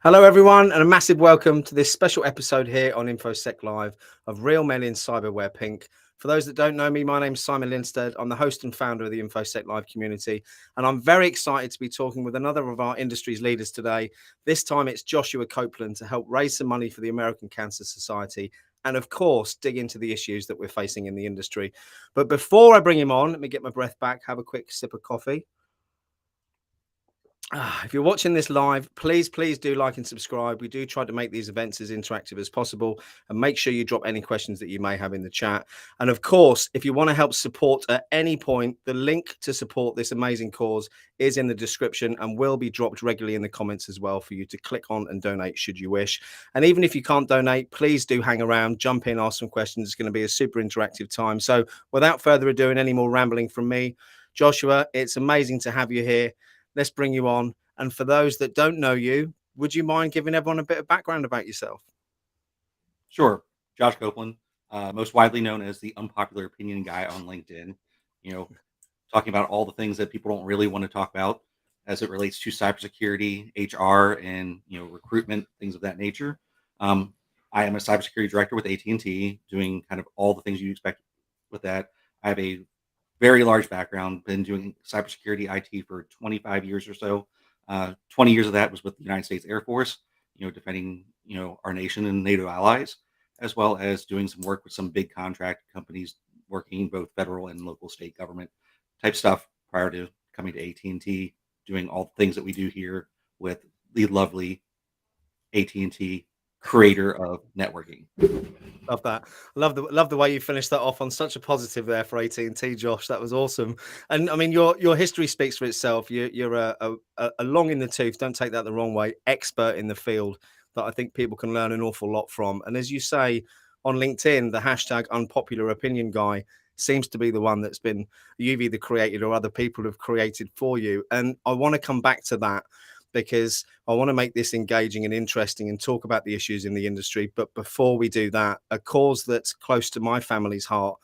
Hello, everyone, and a massive welcome to this special episode here on InfoSec Live of Real Men in Cyberware Pink. For those that don't know me, my name is Simon Linstead. I'm the host and founder of the InfoSec Live community, and I'm very excited to be talking with another of our industry's leaders today. This time it's Joshua Copeland to help raise some money for the American Cancer Society and, of course, dig into the issues that we're facing in the industry. But before I bring him on, let me get my breath back, have a quick sip of coffee. If you're watching this live, please do like and subscribe. We do try to make these events as interactive as possible, and make sure you drop any questions that you may have in the chat. And of course, if you want to help support at any point, the link to support this amazing cause is in the description and will be dropped regularly in the comments as well for you to click on and donate should you wish. And even if you can't donate, please do hang around, jump in, ask some questions. It's going to be a super interactive time. So without further ado and any more rambling from me, Joshua, it's amazing to have you here. Let's bring you on. And for those that don't know you, would you mind giving everyone a bit of background about yourself? Sure. Josh Copeland, most widely known as the Unpopular Opinion guy on LinkedIn, talking about all the things that people don't really want to talk about as it relates to cybersecurity, HR, and, recruitment, things of that nature. I am a cybersecurity director with AT&T, doing kind of all the things you expect with that. I have a very large background, been doing cybersecurity IT for 25 years or so. 20 years of that was with the United States Air Force, defending, our nation and NATO allies, as well as doing some work with some big contract companies, working both federal and local state government type stuff prior to coming to AT&T, doing all the things that we do here with the lovely AT&T creator of networking. Love that. Love the way you finished that off on such a positive there for AT&T, Josh. That was awesome. And I mean, your history speaks for itself. You're a long in the tooth, don't take that the wrong way, expert in the field that I think people can learn an awful lot from. And as you say on LinkedIn, the hashtag Unpopular Opinion guy seems to be the one that's been you've either created or other people have created for you. And I want to come back to that, because I want to make this engaging and interesting and talk about the issues in the industry. But before we do that, a cause that's close to my family's heart.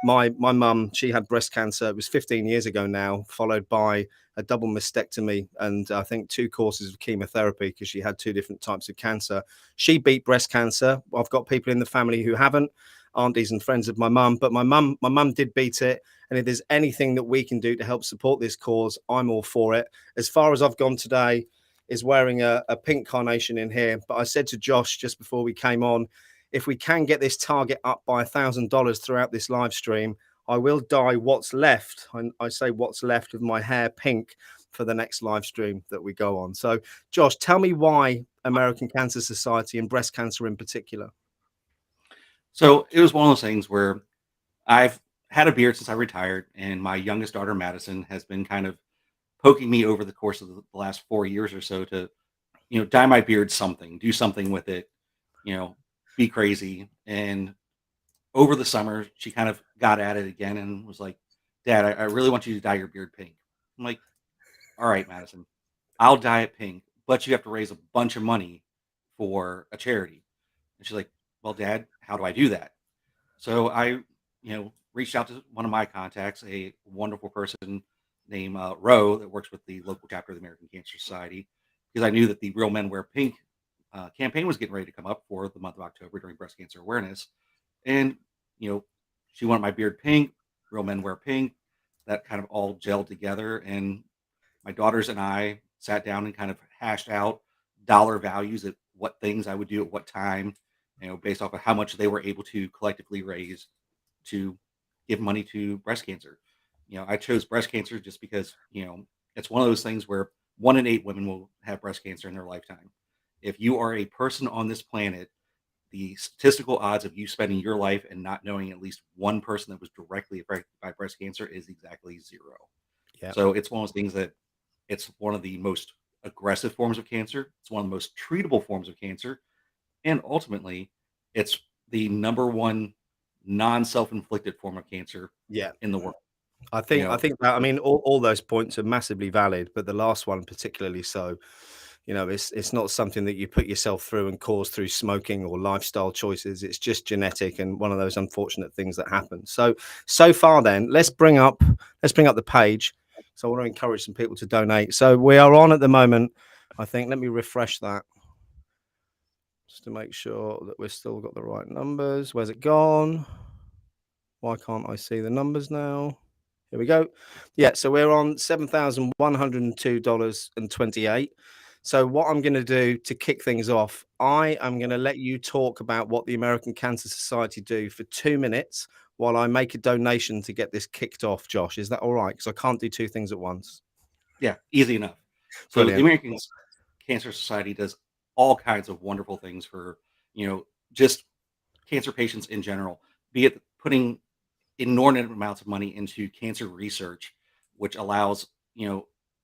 My mum, she had breast cancer. It was 15 years ago now, followed by a double mastectomy and I think 2 courses of chemotherapy because she had 2 different types of cancer. She beat breast cancer. I've got people in the family who haven't, aunties and friends of my mum, but my mum did beat it. And if there's anything that we can do to help support this cause, I'm all for it. As far as I've gone today, is wearing a pink carnation in here. But I said to Josh just before we came on, if we can get this target up by $1,000 throughout this live stream, I will dye what's left. I say what's left of my hair pink for the next live stream that we go on. So, Josh, tell me why American Cancer Society and breast cancer in particular. So it was one of those things where I've had a beard since I retired, and my youngest daughter, Madison, has been kind of poking me over the course of the last 4 years or so to, dye my beard something, do something with it, be crazy. And over the summer, she kind of got at it again and was like, Dad, I really want you to dye your beard pink. I'm like, all right, Madison, I'll dye it pink, but you have to raise a bunch of money for a charity. And she's like, well, Dad, how do I do that? So I, reached out to one of my contacts, a wonderful person named Roe that works with the local chapter of the American Cancer Society, because I knew that the Real Men Wear Pink campaign was getting ready to come up for the month of October during breast cancer awareness. And, she wanted my beard pink, Real Men Wear Pink, that kind of all gelled together. And my daughters and I sat down and kind of hashed out dollar values at what things I would do at what time, based off of how much they were able to collectively raise to give money to breast cancer. I chose breast cancer just because, it's one of those things where 1 in 8 women will have breast cancer in their lifetime. If you are a person on this planet, the statistical odds of you spending your life and not knowing at least one person that was directly affected by breast cancer is exactly 0. Yeah. So it's one of those things that it's one of the most aggressive forms of cancer. It's one of the most treatable forms of cancer. And ultimately, it's the number one non-self-inflicted form of cancer in the world. I think that, I mean, all those points are massively valid, but the last one particularly so. It's not something that you put yourself through and cause through smoking or lifestyle choices. It's just genetic and one of those unfortunate things that happen. So far then, let's bring up the page. So I want to encourage some people to donate. So we are on at the moment. I think, let me refresh that. just to make sure that we've still got the right numbers. Where's it gone? Why can't I see the numbers now? Here we go. Yeah, so we're on $7,102.28. So what I'm going to do to kick things off, I am going to let you talk about what the American Cancer Society do for 2 minutes while I make a donation to get this kicked off, Josh. Is that all right? Because I can't do two things at once. Yeah, easy enough. So the Brilliant. American Cancer Society does all kinds of wonderful things for, just cancer patients in general, be it putting inordinate amounts of money into cancer research, which allows,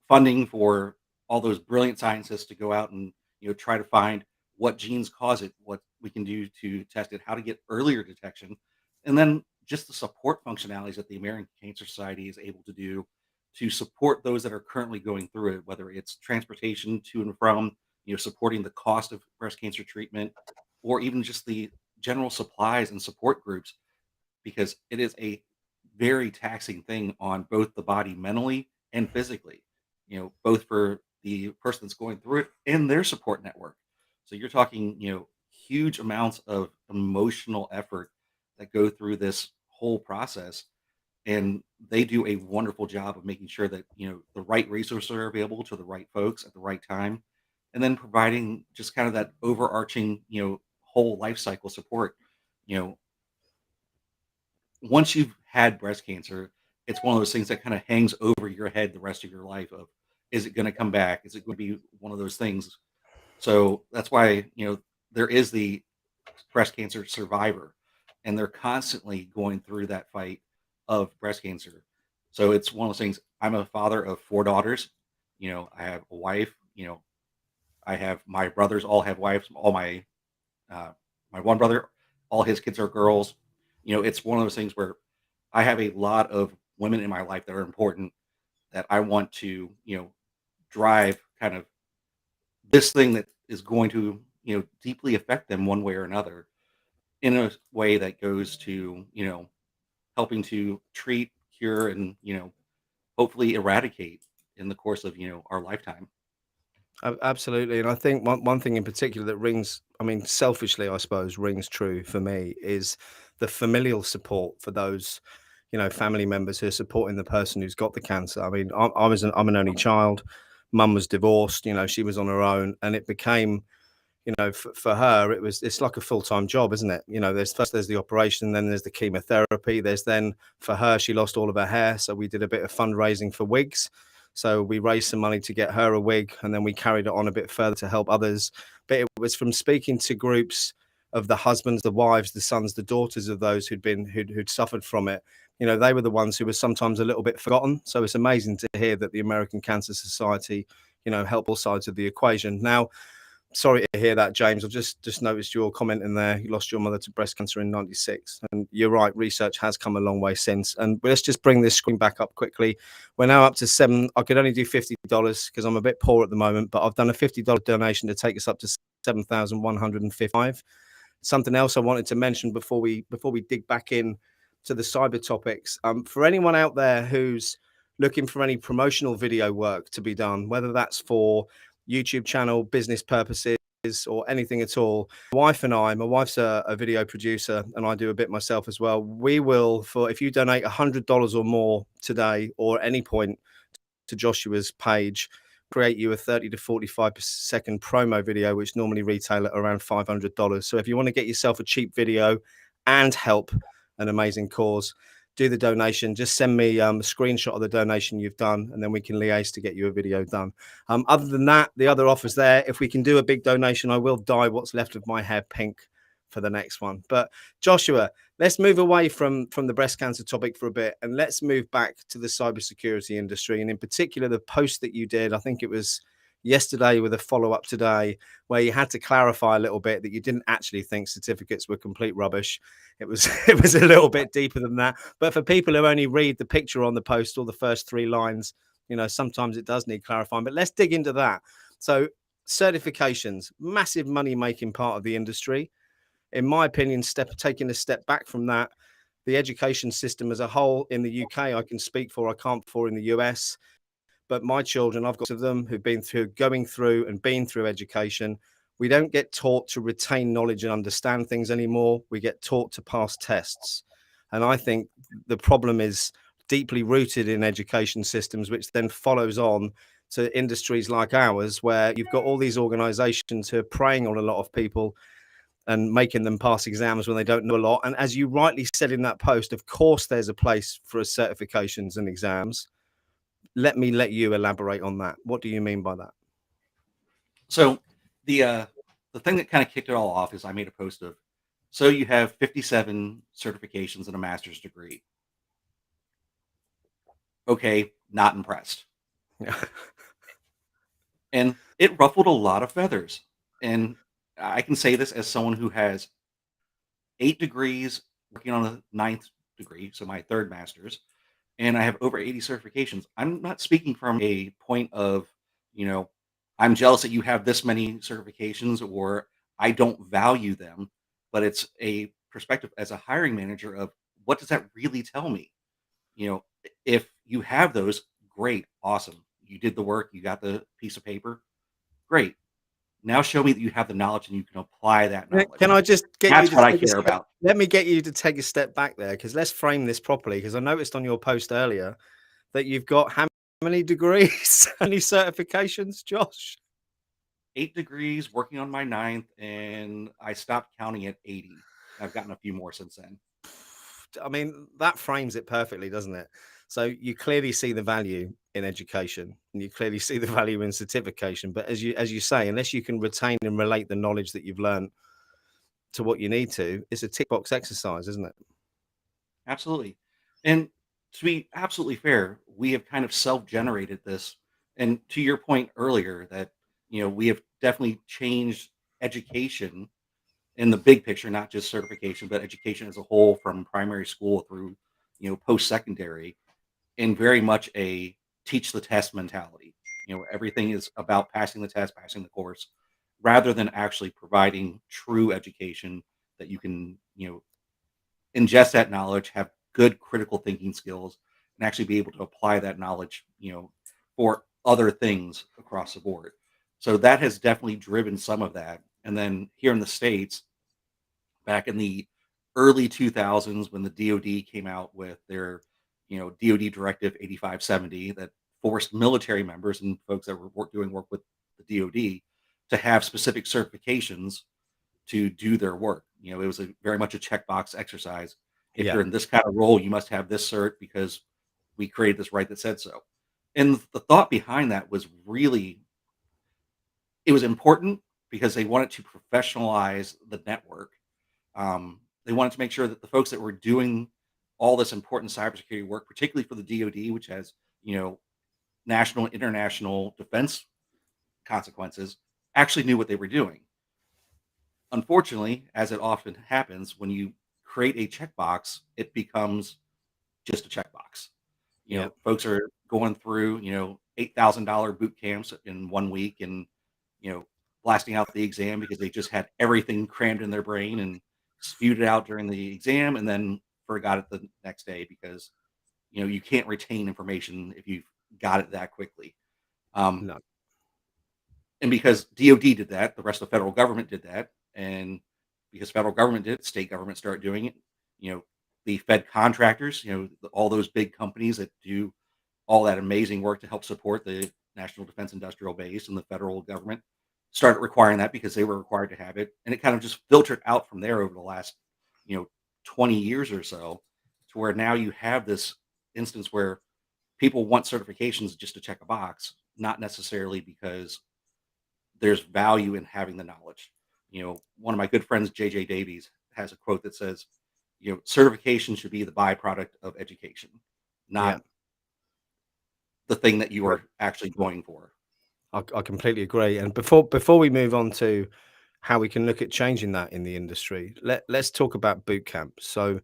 funding for all those brilliant scientists to go out and, try to find what genes cause it, what we can do to test it, how to get earlier detection, and then just the support functionalities that the American Cancer Society is able to do to support those that are currently going through it, whether it's transportation to and from, supporting the cost of breast cancer treatment, or even just the general supplies and support groups, because it is a very taxing thing on both the body mentally and physically, both for the person that's going through it and their support network. So you're talking, huge amounts of emotional effort that go through this whole process. And they do a wonderful job of making sure that, the right resources are available to the right folks at the right time. And then providing just kind of that overarching, whole life cycle support. You know, once you've had breast cancer, it's one of those things that kind of hangs over your head the rest of your life of, is it going to come back? Is it going to be one of those things? So that's why, there is the breast cancer survivor, and they're constantly going through that fight of breast cancer. So it's one of those things. I'm a father of four daughters. I have a wife. I have my brothers all have wives. All uh, my one brother, all his kids are girls. It's one of those things where I have a lot of women in my life that are important, that I want to, drive kind of this thing that is going to, deeply affect them one way or another, in a way that goes to, helping to treat, cure, and, hopefully eradicate in the course of, our lifetime. Absolutely. And I think one thing in particular that rings, I mean, selfishly, I suppose, rings true for me is the familial support for those, family members who are supporting the person who's got the cancer. I mean, I'm an only child. Mum was divorced, she was on her own, and it became, for her, it's like a full-time job, isn't it? There's the operation, then there's the chemotherapy. There's then, for her, she lost all of her hair. So we did a bit of fundraising for wigs. So we raised some money to get her a wig, and then we carried it on a bit further to help others. But it was from speaking to groups of the husbands, the wives, the sons, the daughters of those who'd suffered from it. They were the ones who were sometimes a little bit forgotten. So it's amazing to hear that the American Cancer Society, help all sides of the equation. Now, sorry to hear that, James. I've just noticed your comment in there. You lost your mother to breast cancer in '96, and you're right. Research has come a long way since. And let's just bring this screen back up quickly. We're now up to seven. I could only do $50 because I'm a bit poor at the moment, but I've done a $50 donation to take us up to 7,155. Something else I wanted to mention before we dig back in to the cyber topics. For anyone out there who's looking for any promotional video work to be done, whether that's for YouTube channel, business purposes, or anything at all. My wife's a video producer, and I do a bit myself as well. We will, if you donate $100 or more today or at any point to Joshua's page, create you a 30 to 45-second promo video, which normally retail at around $500. So if you want to get yourself a cheap video and help an amazing cause, do the donation. Just send me a screenshot of the donation you've done, and then we can liaise to get you a video done. Other than that, the other offers there, if we can do a big donation, I will dye what's left of my hair pink for the next one. But Joshua, let's move away from the breast cancer topic for a bit, and let's move back to the cybersecurity industry, and in particular the post that you did. I think it was yesterday with a follow-up today, where you had to clarify a little bit that you didn't actually think certificates were complete rubbish. It was it was a little bit deeper than that. But for people who only read the picture on the post or the first three lines, sometimes it does need clarifying. But let's dig into that. So certifications, massive money-making part of the industry. In my opinion, taking a step back from that, the education system as a whole in the UK, I can speak for, I can't for in the US. But my children, I've got of them who've going through and been through education. We don't get taught to retain knowledge and understand things anymore. We get taught to pass tests. And I think the problem is deeply rooted in education systems, which then follows on to industries like ours, where you've got all these organizations who are preying on a lot of people and making them pass exams when they don't know a lot. And as you rightly said in that post, of course, there's a place for certifications and exams. Let you elaborate on that. What do you mean by that? So the thing that kind of kicked it all off is I made a post of, so you have 57 certifications and a master's degree. Okay, not impressed. And it ruffled a lot of feathers. And I can say this as someone who has 8 degrees, working on a ninth degree, so my third master's, and I have over 80 certifications. I'm not speaking from a point of, you know, I'm jealous that you have this many certifications or I don't value them, but it's a perspective as a hiring manager of what does that really tell me? You know, if you have those, great, awesome. You did the work, you got the piece of paper, great. Now show me that you have the knowledge and you can apply that Can knowledge. I just get you That's to what I take a care step? about. Let me get you to take a step back there, because let's frame this properly. Because I noticed on your post earlier that you've got how many degrees, how many certifications, Josh? 8 degrees, working on my ninth, and I stopped counting at 80. I've gotten a few more since then. I mean, that frames it perfectly, doesn't it? So you clearly see the value in education, and you clearly see the value in certification. But as you say, unless you can retain and relate the knowledge that you've learned to what you need to, it's a tick box exercise, isn't it? Absolutely. And to be absolutely fair, we have kind of self-generated this. And to your point earlier that, we have definitely changed education in the big picture, not just certification, but education as a whole from primary school through, post-secondary, in very much a teach the test mentality. Everything is about passing the test, passing the course, rather than actually providing true education that you can, ingest that knowledge, have good critical thinking skills, and actually be able to apply that knowledge, for other things across the board. So that has definitely driven some of that. And then here in the States, back in the early 2000s, when the DoD came out with their, DoD Directive 8570 that forced military members and folks that were doing work with the DoD to have specific certifications to do their work. It was very much a checkbox exercise. If Yeah. you're in this kind of role, you must have this cert because we created this right that said so. And the thought behind that was really, it was important because they wanted to professionalize the network. They wanted to make sure that the folks that were doing all this important cybersecurity work, particularly for the DoD, which has, national and international defense consequences, actually knew what they were doing. Unfortunately, as it often happens, when you create a checkbox, it becomes just a checkbox. Yeah. Folks are going through, $8,000 boot camps in 1 week and, you know, blasting out the exam because they just had everything crammed in their brain and spewed it out during the exam and then forgot it the next day because, you can't retain information if you've got it that quickly. Um, No. And because DoD did that, the rest of the federal government did that, and because federal government did it, state government started doing it. You know, the Fed contractors, all those big companies that do all that amazing work to help support the National Defense Industrial Base and the federal government started requiring that because they were required to have it, and it kind of just filtered out from there over the last, you know, 20 years or so, to where now you have this instance where people want certifications just to check a box, not necessarily because there's value in having the knowledge. One of my good friends, JJ Davies, has a quote that says, certification should be the byproduct of education, Yeah. not the thing that you Right. are actually going for. I completely agree. And before we move on to how we can look at changing that in the industry, let's talk about boot camps. So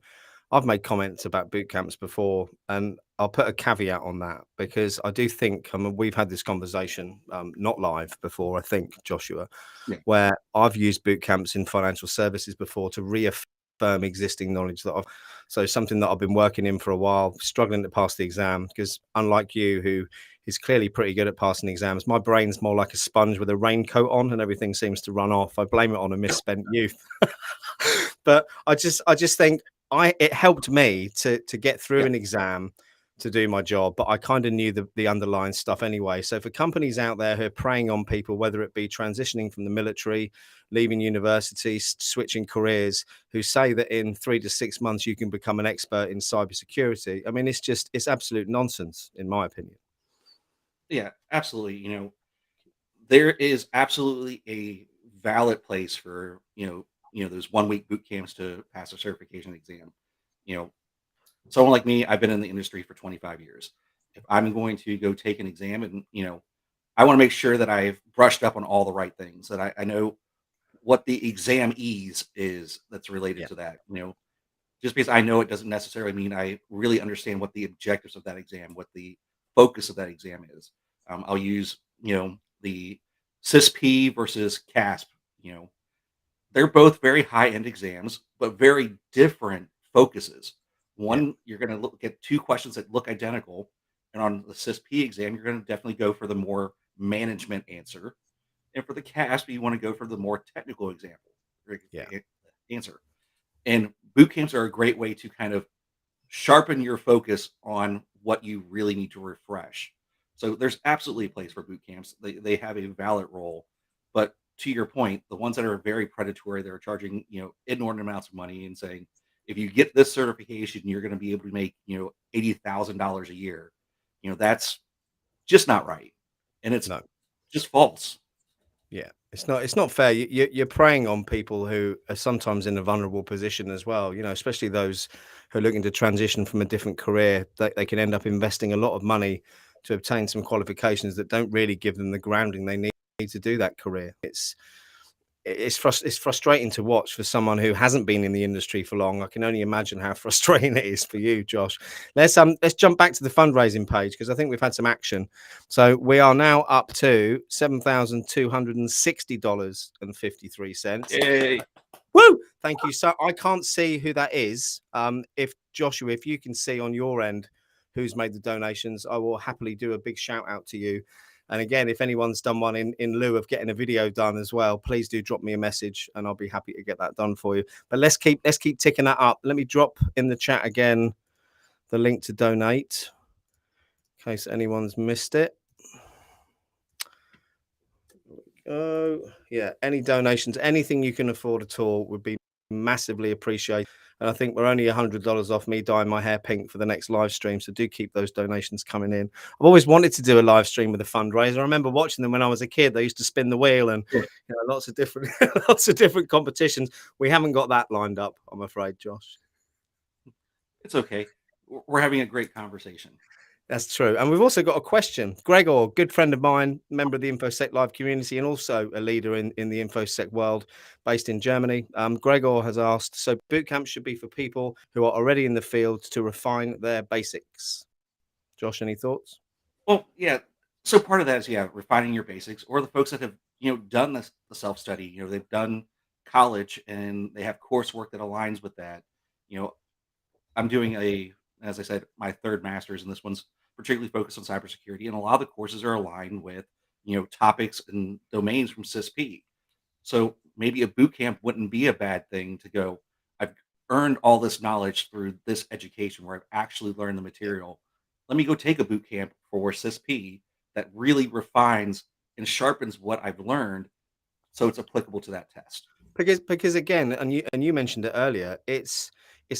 I've made comments about boot camps before, and I'll put a caveat on that because I do think, I mean, we've had this conversation, not live before, I think, Joshua, Yeah. where I've used boot camps in financial services before to reaffirm existing knowledge so something that I've been working in for a while, struggling to pass the exam, because unlike you, who is clearly pretty good at passing exams. My brain's more like a sponge with a raincoat on, and everything seems to run off. I blame it on a misspent youth. But I just think it helped me to get through Yeah. an exam to do my job, but I kind of knew the underlying stuff anyway. So for companies out there who are preying on people, whether it be transitioning from the military, leaving university, switching careers, who say that in 3 to 6 months you can become an expert in cybersecurity, I mean, it's absolute nonsense, in my opinion. Yeah, absolutely. There is absolutely a valid place for, those 1 week boot camps to pass a certification exam. You know, Someone like me, I've been in the industry for 25 years. If I'm going to go take an exam and, I want to make sure that I've brushed up on all the right things, that I know what the exam ease is that's related Yeah, to that. Just because I know it doesn't necessarily mean I really understand what the objectives of that exam, what the focus of that exam is. I'll use, the CISP versus CASP. You know, they're both very high end exams, but very different focuses. yeah, One, you're going to look at two questions that look identical. And on the CISP exam, you're going to definitely go for the more management answer. And for the CASP, you want to go for the more technical example or yeah, answer. And boot camps are a great way to kind of sharpen your focus on what you really need to refresh. So there's absolutely a place for boot camps. They have a valid role. But to your point, the ones that are very predatory, they're charging, inordinate amounts of money and saying, if you get this certification, you're going to be able to make, $80,000 a year. That's just not right. And it's no. just false. Yeah, it's not fair. You're preying on people who are sometimes in a vulnerable position as well. Especially those who are looking to transition from a different career. They can end up investing a lot of money to obtain some qualifications that don't really give them the grounding they need to do that career. It's frustrating to watch for someone who hasn't been in the industry for long. I can only imagine how frustrating it is for you, Josh. Let's jump back to the fundraising page because I think we've had some action. So we are now up to $7,260.53. Yay. Woo! Thank you. So I can't see who that is. If Joshua, if you can see on your end who's made the donations, I will happily do a big shout out to you. And again, if anyone's done one in lieu of getting a video done as well, please do drop me a message and I'll be happy to get that done for you. But let's keep ticking that up. Let me drop in the chat again the link to donate in case anyone's missed it. Oh, yeah. Any donations, anything you can afford at all would be massively appreciated. And I think we're only $100 off me dyeing my hair pink for the next live stream. So do keep those donations coming in. I've always wanted to do a live stream with a fundraiser. I remember watching them when I was a kid. They used to spin the wheel and Yeah, lots of different lots of different competitions. We haven't got that lined up, I'm afraid, Josh. it's okay. We're having a great conversation. That's true. And we've also got a question. Gregor, good friend of mine, member of the InfoSec Live community, and also a leader in the InfoSec world based in Germany. Gregor has asked, so boot camps should be for people who are already in the field to refine their basics. Josh, any thoughts? Well, yeah. So part of that is, yeah, refining your basics, or the folks that have, done this the self study. They've done college and they have coursework that aligns with that. You know, I'm doing as I said, my third master's, and this one's particularly focused on cybersecurity. And a lot of the courses are aligned with, topics and domains from CISP. So maybe a boot camp wouldn't be a bad thing to go. I've earned all this knowledge through this education where I've actually learned the Yeah. material. Let me go take a boot camp for CISP that really refines and sharpens what I've learned so it's applicable to that test. Because again, and you mentioned it earlier, it's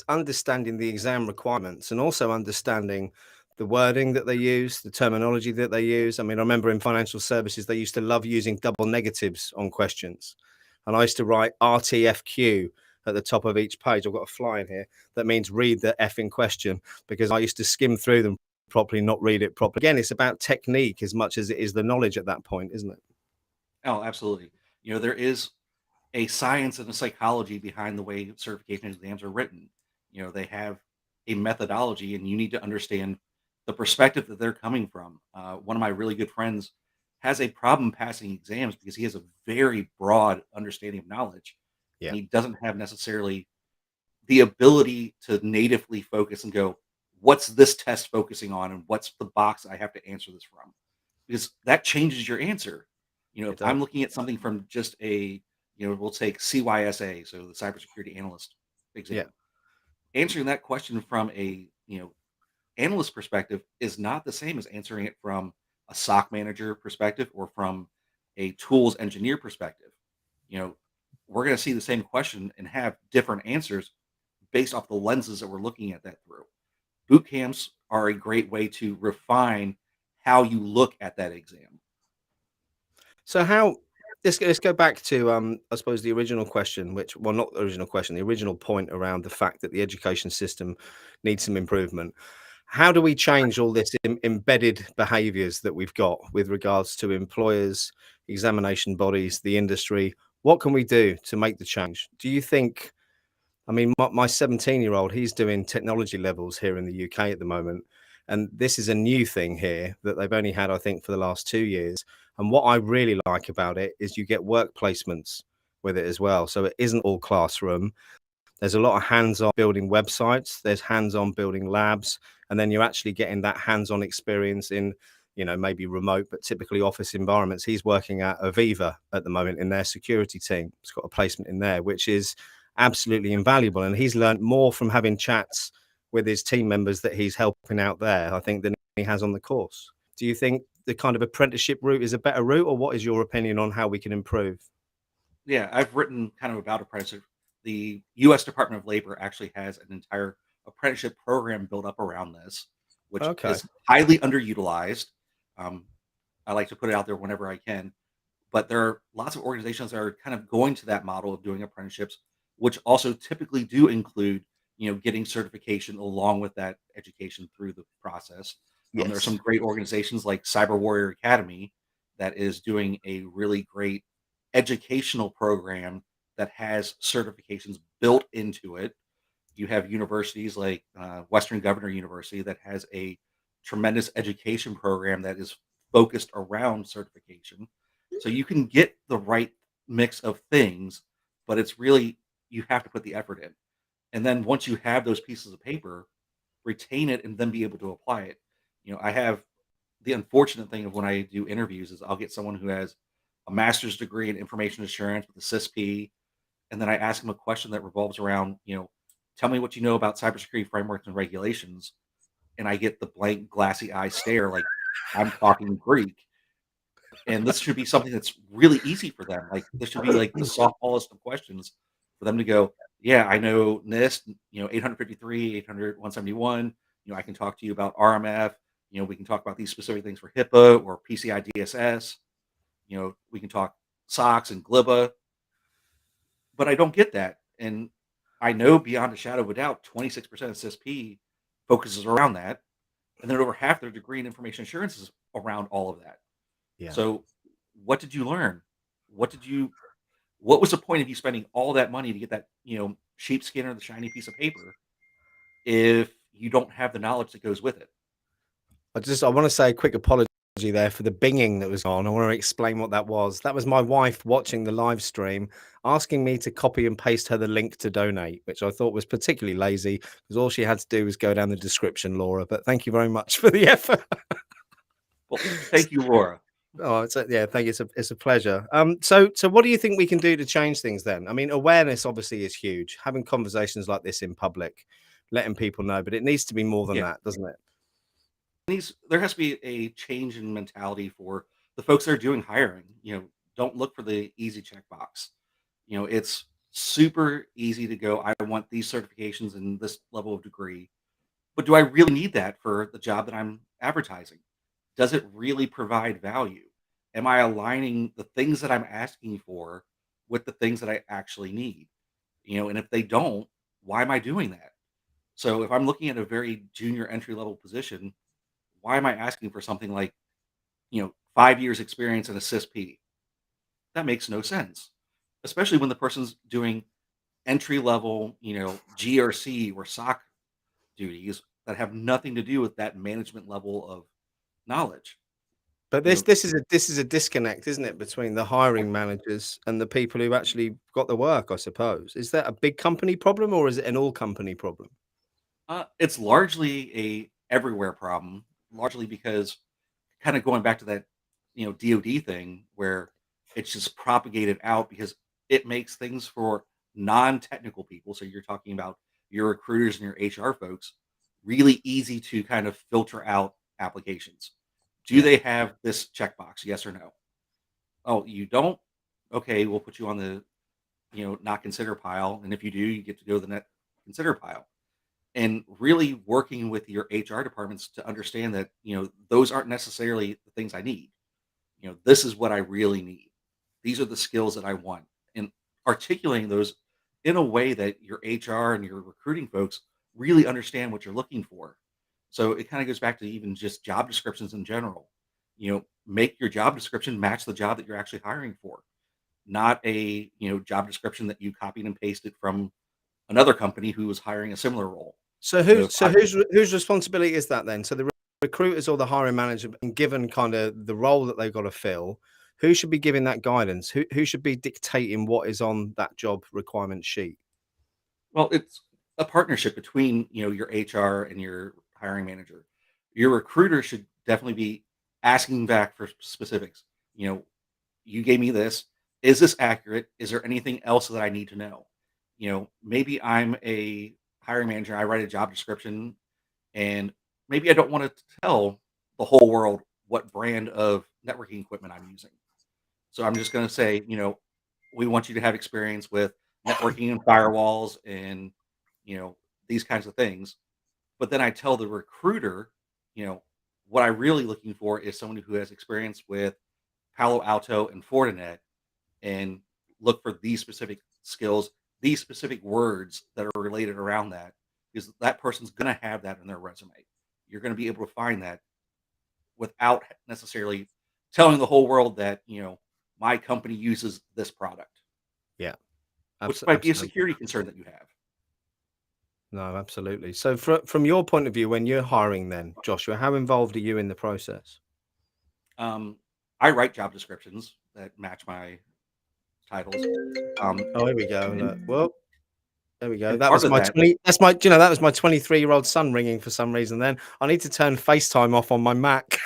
understanding the exam requirements and also understanding the wording that they use, the terminology that they use. I mean, I remember in financial services they used to love using double negatives on questions, and I used to write RTFQ at the top of each page. I've got a fly in here that means read the F in question because I used to skim through them properly, not read it properly. Again, it's about technique as much as it is the knowledge at that point, isn't it? Oh, absolutely. There is a science and a psychology behind the way certification exams are written. They have a methodology, and you need to understand the perspective that they're coming from. One of my really good friends has a problem passing exams because he has a very broad understanding of knowledge, Yeah. and he doesn't have necessarily the ability to natively focus and go, what's this test focusing on and what's the box I have to answer this from? Because that changes your answer. If It does. I'm looking at something from just we'll take CYSA, so the cybersecurity analyst Yeah. exam, answering that question from a, analyst perspective is not the same as answering it from a SOC manager perspective or from a tools engineer perspective. You know, we're going to see the same question and have different answers based off the lenses that we're looking at that through. Boot camps are a great way to refine how you look at that exam. So how let's go back to I suppose the original question, which well not the original question, the original point around the fact that the education system needs some improvement. How do we change all this embedded behaviors that we've got with regards to employers, examination bodies, the industry? What can we do to make the change? Do you think I mean, my 17-year-old, he's doing technology levels here in the UK at the moment. And this is a new thing here that they've only had, I think, for the last 2 years. And what I really like about it is you get work placements with it as well. So it isn't all classroom. There's a lot of hands-on building websites, there's hands-on building labs, and then you're actually getting that hands-on experience in, maybe remote, but typically office environments. He's working at Aviva at the moment in their security team. He's got a placement in there, which is absolutely invaluable. And he's learned more from having chats with his team members that he's helping out there, I think, than he has on the course. Do you think the kind of apprenticeship route is a better route, or what is your opinion on how we can improve? Yeah, I've written kind of about apprenticeship. The U.S. Department of Labor actually has an entire apprenticeship program built up around this, which Okay. is highly underutilized. Um, I like to put it out there whenever I can, but there are lots of organizations that are kind of going to that model of doing apprenticeships, which also typically do include, getting certification along with that education through the process. There are some Yes. great organizations like Cyber Warrior Academy that is doing a really great educational program that has certifications built into it. You have universities like Western Governor University that has a tremendous education program that is focused around certification. So you can get the right mix of things, but it's really, you have to put the effort in. And then once you have those pieces of paper, retain it and then be able to apply it. I have the unfortunate thing of when I do interviews is I'll get someone who has a master's degree in information assurance with a CISP, and then I ask them a question that revolves around, tell me what you know about cybersecurity frameworks and regulations, and I get the blank, glassy eye stare like I'm talking Greek. And this should be something that's really easy for them. Like this should be like the softballest of questions for them to go, yeah, I know NIST, 853, 800, 171. I can talk to you about RMF. We can talk about these specific things for HIPAA or PCI DSS. We can talk SOX and GLIBA, but I don't get that. And I know beyond a shadow of a doubt, 26% of CISP focuses around that. And then over half their degree in information assurance is around all of that. Yeah. So what did you learn? What was the point of you spending all that money to get that, sheepskin or the shiny piece of paper if you don't have the knowledge that goes with it? I want to say a quick apology there for the binging that was on. I want to explain what that was. That was my wife watching the live stream, asking me to copy and paste her the link to donate, which I thought was particularly lazy because all she had to do was go down the description, Laura. But thank you very much for the effort. Well, thank you, Laura. Oh, yeah, thank you. It's a pleasure. So what do you think we can do to change things then? I mean, awareness obviously is huge. Having conversations like this in public, letting people know, but it needs to be more than Yeah. that, doesn't it? There has to be a change in mentality for the folks that are doing hiring. Don't look for the easy checkbox. It's super easy to go, I want these certifications and this level of degree, but do I really need that for the job that I'm advertising? Does it really provide value? Am I aligning the things that I'm asking for with the things that I actually need? And if they don't, why am I doing that? So if I'm looking at a very junior entry level position, why am I asking for something like, 5 years experience in a CISP? That makes no sense, especially when the person's doing entry level, GRC or SOC duties that have nothing to do with that management level of knowledge. But You this know, this is a disconnect, isn't it, between the hiring managers and the people who actually got the work, I suppose. Is that a big company problem or is it an all company problem? It's largely a everywhere problem, largely because kind of going back to that, DoD thing where it's just propagated out because it makes things for non-technical people. So you're talking about your recruiters and your HR folks, really easy to kind of filter out applications. Do Yeah. they have this checkbox? Yes or no? Oh, you don't? Okay, we'll put you on the, not consider pile. And if you do, you get to go to the net consider pile, and really working with your HR departments to understand that, those aren't necessarily the things I need. This is what I really need. These are the skills that I want. And articulating those in a way that your HR and your recruiting folks really understand what you're looking for. So it kind of goes back to even just job descriptions in general. Make your job description match the job that you're actually hiring for, not a, job description that you copied and pasted from another company who was hiring a similar role. So You know, if I- whose responsibility is that then? So the recruiters or the hiring manager, and given kind of the role that they've got to fill, who should be giving that guidance? Who should be dictating what is on that job requirement sheet? Well, it's a partnership between, your HR and your hiring manager. Your recruiter should definitely be asking back for specifics. You know, you gave me this. Is this accurate? Is there anything else that I need to know? Maybe I'm a hiring manager. I write a job description, and maybe I don't want to tell the whole world what brand of networking equipment I'm using. So I'm just going to say, we want you to have experience with networking and firewalls and, you know, these kinds of things. But then I tell the recruiter, you know, what I'm really looking for is someone who has experience with Palo Alto and Fortinet, and look for these specific skills, these specific words that are related around that, because that person's going to have that in their resume. You're going to be able to find that without necessarily telling the whole world that, my company uses this product, Yeah, which might be a absolutely. security concern that you have. No, absolutely. So from your point of view, when you're hiring then, Joshua, how involved are you in the process? Um, I write job descriptions that match my titles. Oh, here we go. and, Look. Well, there we go. and That part was of my that, 20 that's my that was my 23-year-old son ringing for some reason then. I need to turn FaceTime off on my Mac.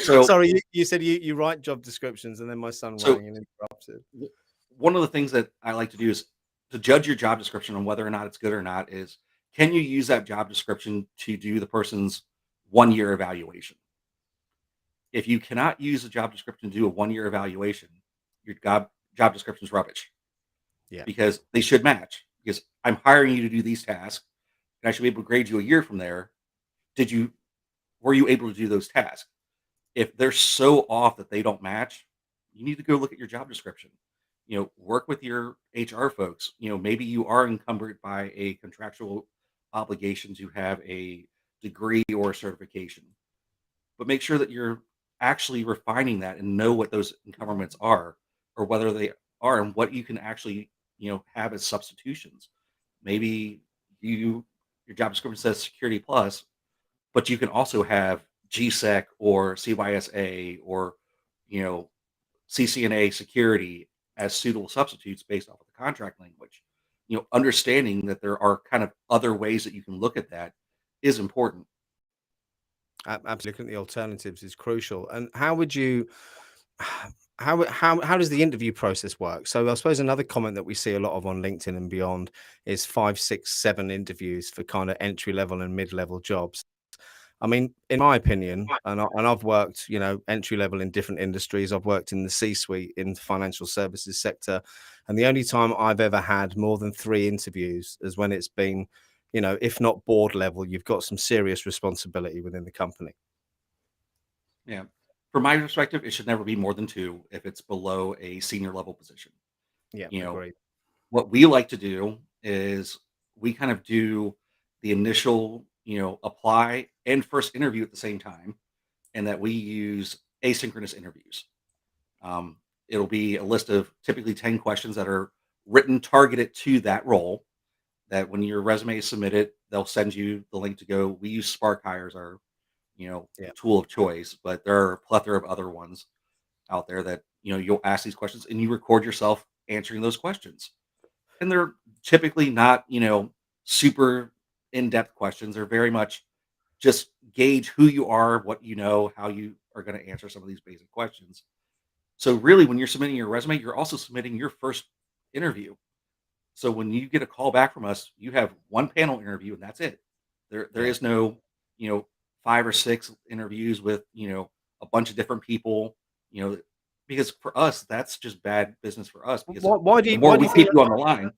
so, Sorry, you said you write job descriptions and then my son so rang and interrupted. w- one of the things that I like to do is to judge your job description on whether or not it's good or not is, can you use that job description to do the person's 1 year evaluation? If you cannot use a job description to do a 1 year evaluation, your job description is rubbish, Yeah. because they should match. Because I'm hiring you to do these tasks, and I should be able to grade you a year from there. Did you Were you able to do those tasks? If they're so off that they don't match, you need to go look at your job description. Work with your HR folks. Maybe you are encumbered by a contractual obligation to have a degree or a certification, but make sure that you're actually refining that and know what those encumberments are, or whether they are, and what you can actually, have as substitutions. Maybe your job description says security plus, but you can also have GSEC or CYSA or, you know, CCNA security as suitable substitutes based off of the contract language. Understanding that there are kind of other ways that you can look at that is important. Absolutely, the alternatives is crucial. And how would you how does the interview process work? So I suppose another comment that we see a lot of on LinkedIn and beyond is 5, 6, 7 interviews for kind of entry level and mid level jobs. I mean, in my opinion, and I've worked, entry level in different industries. I've worked in the C-suite in the financial services sector, and the only time I've ever had more than 3 interviews is when it's been, if not board level, you've got some serious responsibility within the company. Yeah. From my perspective, it should never be more than two if it's below a senior level position. Yeah, You know, agreed. what we like to do is we kind of do the initial, apply and first interview at the same time, and that we use asynchronous interviews. Um, it'll be a list of typically 10 questions that are written targeted to that role. That when your resume is submitted, they'll send you the link to go. We use Spark Hire as our, Yeah. tool of choice, but there are a plethora of other ones out there that, you'll ask these questions and you record yourself answering those questions. And they're typically not, super in-depth questions. They're very much just gauge who you are, what you know, how you are going to answer some of these basic questions. So really, when you're submitting your resume, you're also submitting your first interview. So when you get a call back from us, you have one panel interview and that's it. There Yeah. is no, you know, 5 or 6 interviews with, a bunch of different people, you know, because for us, that's just bad business for us because the more Why do we you think keep you on the line,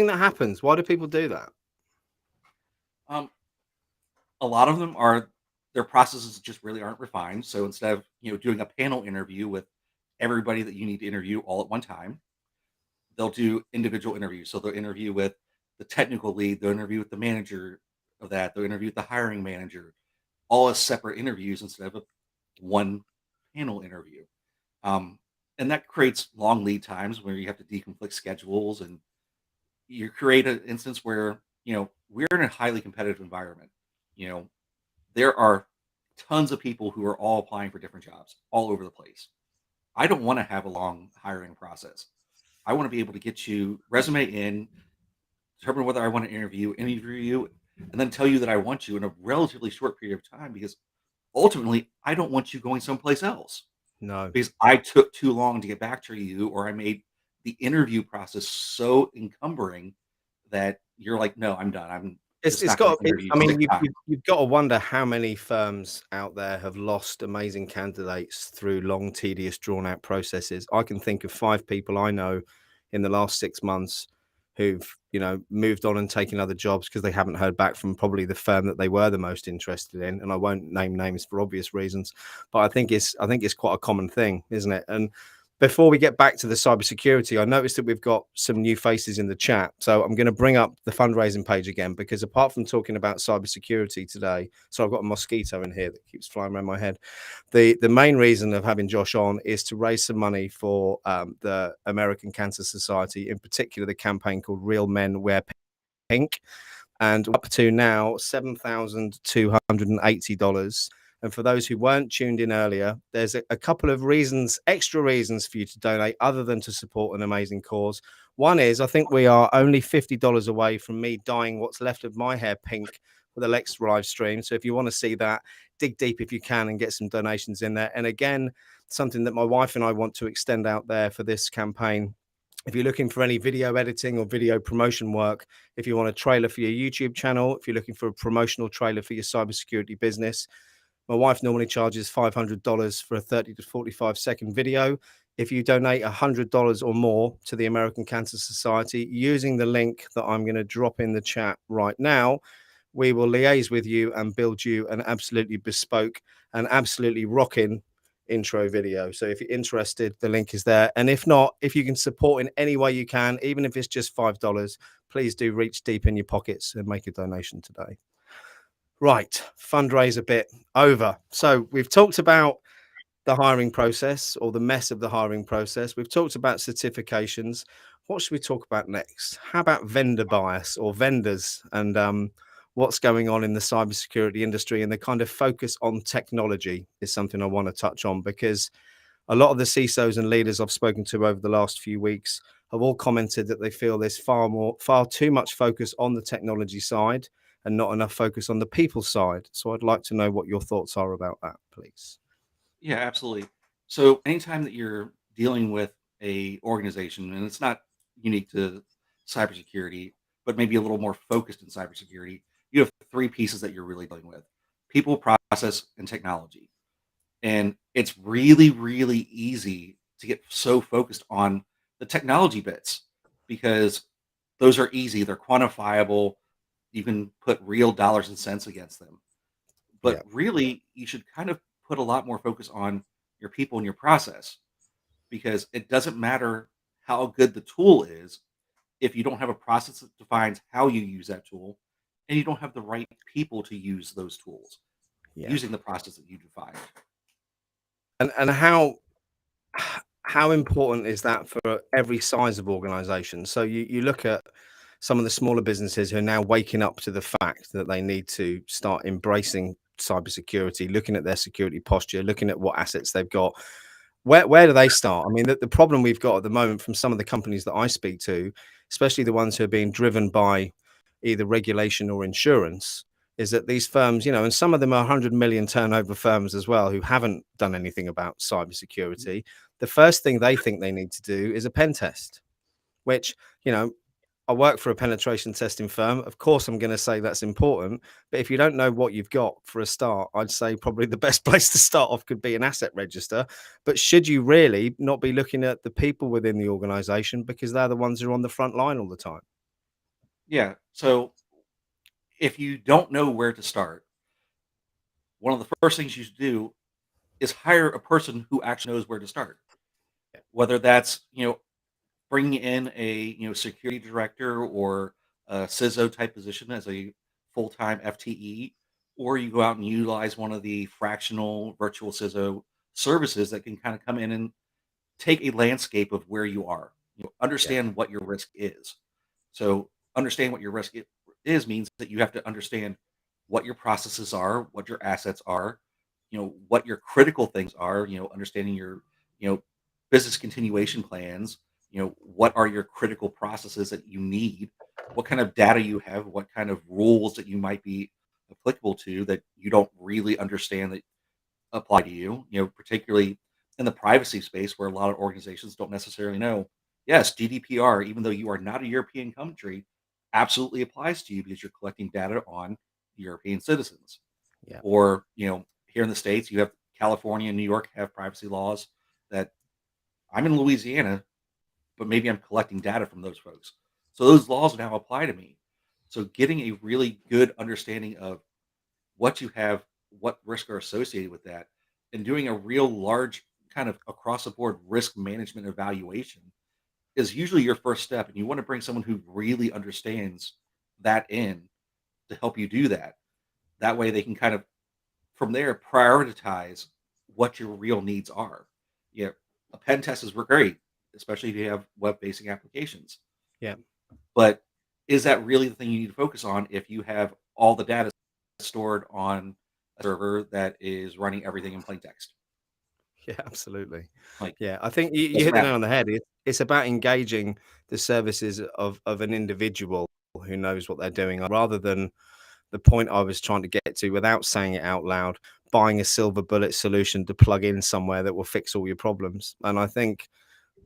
that happens? Why do people do that? um, a lot of them are their processes just really aren't refined. So instead of, doing a panel interview with everybody that you need to interview all at one time, they'll do individual interviews. So they'll interview with the technical lead, they'll interview with the manager of that, they'll interview with the hiring manager, all as separate interviews instead of a one panel interview. Um, and that creates long lead times where you have to deconflict schedules and you create an instance where, we're in a highly competitive environment. You know, there are tons of people who are all applying for different jobs all over the place. I don't want to have a long hiring process. I want to be able to get you resume in, determine whether I want to interview you, and then tell you that I want you in a relatively short period of time because ultimately I don't want you going someplace else No. because I took too long to get back to you or I made the interview process so encumbering that you're like, no, I'm done. I'm just It's not going got. to interview I mean, 6 times. you've got to wonder how many firms out there have lost amazing candidates through long, tedious, drawn out processes. I can think of 5 people I know in the last 6 months who've moved on and taken other jobs because they haven't heard back from probably the firm that they were the most interested in. And I won't name names for obvious reasons, but I think it's quite a common thing, isn't it? And before we get back to the cybersecurity, I noticed that we've got some new faces in the chat. So I'm going to bring up the fundraising page again, because apart from talking about cybersecurity today, so I've got a mosquito in here that keeps flying around my head. The main reason of having Josh on is to raise some money for the American Cancer Society, in particular the campaign called Real Men Wear Pink, and up to now $7,280. And for those who weren't tuned in earlier, there's a couple of reasons, extra reasons for you to donate other than to support an amazing cause. One is I think we are only $50 away from me dyeing what's left of my hair pink for the next live stream. So if you want to see that, dig deep if you can and get some donations in there. And again, something that my wife and I want to extend out there for this campaign. If you're looking for any video editing or video promotion work, if you want a trailer for your YouTube channel, if you're looking for a promotional trailer for your cybersecurity business, my wife normally charges $500 for a 30 to 45-second video. If you donate $100 or more to the American Cancer Society using the link that I'm going to drop in the chat right now, we will liaise with you and build you an absolutely bespoke and absolutely rocking intro video. So if you're interested, the link is there. And if not, if you can support in any way you can, even if it's just $5, please do reach deep in your pockets and make a donation today. Right, fundraiser bit over. So we've talked about the hiring process, or the mess of the hiring process. We've talked about certifications. What should we talk about next? How about vendor bias or vendors, and what's going on in the cybersecurity industry, and the kind of focus on technology is something I want to touch on, because a lot of the CISOs and leaders I've spoken to over the last few weeks have all commented that they feel there's far too much focus on the technology side and not enough focus on the people side. So I'd like to know what your thoughts are about that, please. Yeah, absolutely. So anytime that you're dealing with a organization, and it's not unique to cybersecurity, but maybe a little more focused in cybersecurity, you have 3 pieces that you're really dealing with: people, process, and technology. And it's really, really easy to get so focused on the technology bits because those are easy, they're quantifiable, you can put real dollars and cents against them. Yeah. But really, you should kind of put a lot more focus on your people and your process because it doesn't matter how good the tool is if you don't have a process that defines how you use that tool and you don't have the right people to use those tools Yeah. using the process that you defined. And how important is that for every size of organization? So you look at some of the smaller businesses who are now waking up to the fact that they need to start embracing cybersecurity, looking at their security posture, looking at what assets they've got. Where do they start? I mean, the problem we've got at the moment from some of the companies that I speak to, especially the ones who are being driven by either regulation or insurance, is that these firms, and some of them are 100 million turnover firms as well who haven't done anything about cybersecurity. The first thing they think they need to do is a pen test, which, I work for a penetration testing firm. Of course, I'm going to say that's important. But if you don't know what you've got for a start, I'd say probably the best place to start off could be an asset register. But should you really not be looking at the people within the organization because they're the ones who are on the front line all the time? Yeah. So if you don't know where to start, one of the first things you should do is hire a person who actually knows where to start. Whether that's, bringing in a, security director or a CISO type position as a full-time FTE, or you go out and utilize one of the fractional virtual CISO services that can kind of come in and take a landscape of where you are. Yeah, Understand what your risk is. So understand what your is means that you have to understand what your processes are, what your assets are, what your critical things are, understanding your, you know, business continuation plans, what are your critical processes that you need, what kind of data you have, what kind of rules that you might be applicable to that you don't really understand that apply to you, particularly in the privacy space where a lot of organizations don't necessarily know. Yes, GDPR, even though you are not a European country, absolutely applies to you because you're collecting data on European citizens. yeah, Or, here in the States, you have California and New York have privacy laws that I'm in Louisiana, but maybe I'm collecting data from those folks. So those laws now apply to me. So getting a really good understanding of what you have, what risks are associated with that, and doing a real large kind of across the board risk management evaluation is usually your first step. And you want to bring someone who really understands that in to help you do that. That way they can kind of from there prioritize what your real needs are. Yeah, a pen test is great, especially if you have web facing applications. yeah. But is that really the thing you need to focus on if you have all the data stored on a server that is running everything in plain text? Yeah, absolutely. Like, Yeah, I think you doesn't hit the nail matter. on the head. It's about engaging the services of an individual who knows what they're doing, rather than the point I was trying to get to without saying it out loud, buying a silver bullet solution to plug in somewhere that will fix all your problems. And I think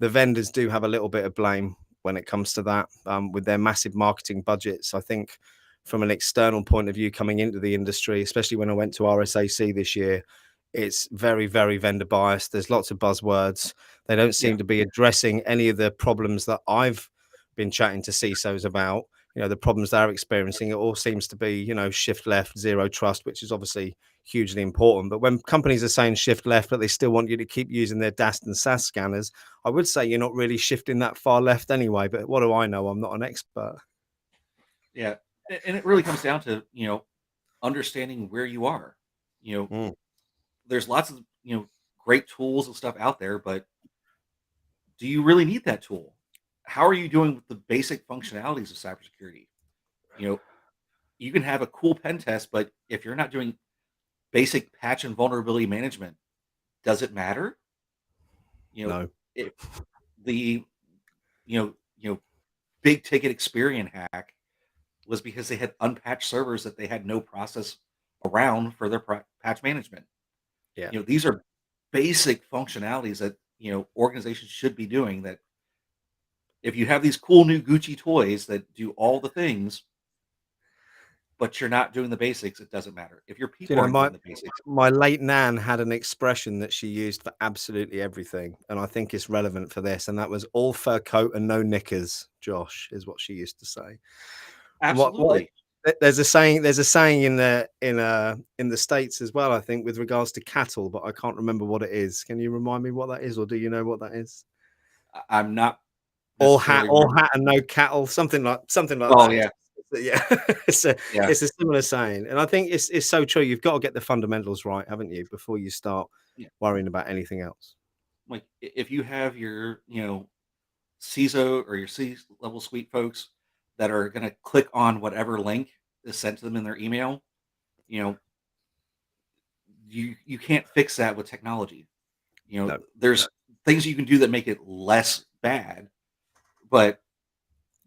the vendors do have a little bit of blame when it comes to that, with their massive marketing budgets. I think from an external point of view, coming into the industry, especially when I went to RSAC this year, it's very, very vendor biased. There's lots of buzzwords. They don't Yeah. seem to be addressing any of the problems that I've been chatting to CISOs about. The problems they're experiencing. It all seems to be, shift left, zero trust, which is obviously hugely important. But when companies are saying shift left, but they still want you to keep using their DAST and SAS scanners, I would say you're not really shifting that far left anyway. But what do I know? I'm not an expert. Yeah. And it really comes down to, understanding where you are. You know, Mm, there's lots of, great tools and stuff out there, but do you really need that tool? How are you doing with the basic functionalities of cybersecurity? You know, you can have a cool pen test, but if you're not doing basic patch and vulnerability management, does it matter? You know, no. if the big ticket Experian hack was because they had unpatched servers that they had no process around for their patch management. Yeah. These are basic functionalities that organizations should be doing. That if you have these cool new Gucci toys that do all the things, but you're not doing the basics, it doesn't matter. If your Do you people know aren't my doing the basics, my late nan had an expression that she used for absolutely everything, and I think it's relevant for this. And that was all fur coat and no knickers. Josh is what she used to say. And what absolutely. there's a saying in the States as well, I think, with regards to cattle, but I can't remember what it is. Can you remind me what that is, or do you know what that is? I'm not All hat, necessarily all remember. hat and no cattle, something like Oh that. yeah, Yeah, it's a yeah, it's a similar saying, and I think it's so true. You've got to get the fundamentals right, haven't you, before you start yeah. worrying about anything else. Like if you have your CISO or your C level suite folks that are going to click on whatever link is sent to them in their email, you know, you can't fix that with technology. No, There's things you can do that make it less bad, but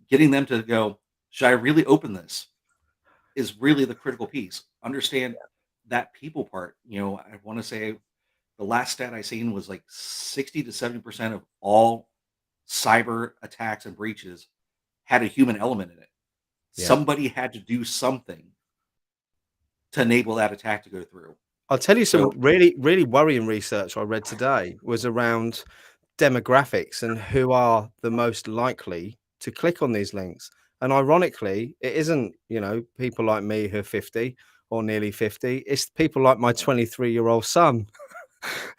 getting them to go, should I really open this? Is really the critical piece. Understand that people part. I want to say the last stat I seen was like 60 to 70% of all cyber attacks and breaches had a human element in it. Yeah. Somebody had to do something to enable that attack to go through. I'll tell you some So, really, really worrying research I read today was around demographics and who are the most likely to click on these links. And ironically, it isn't, people like me who are 50 or nearly 50. It's people like my 23-year-old son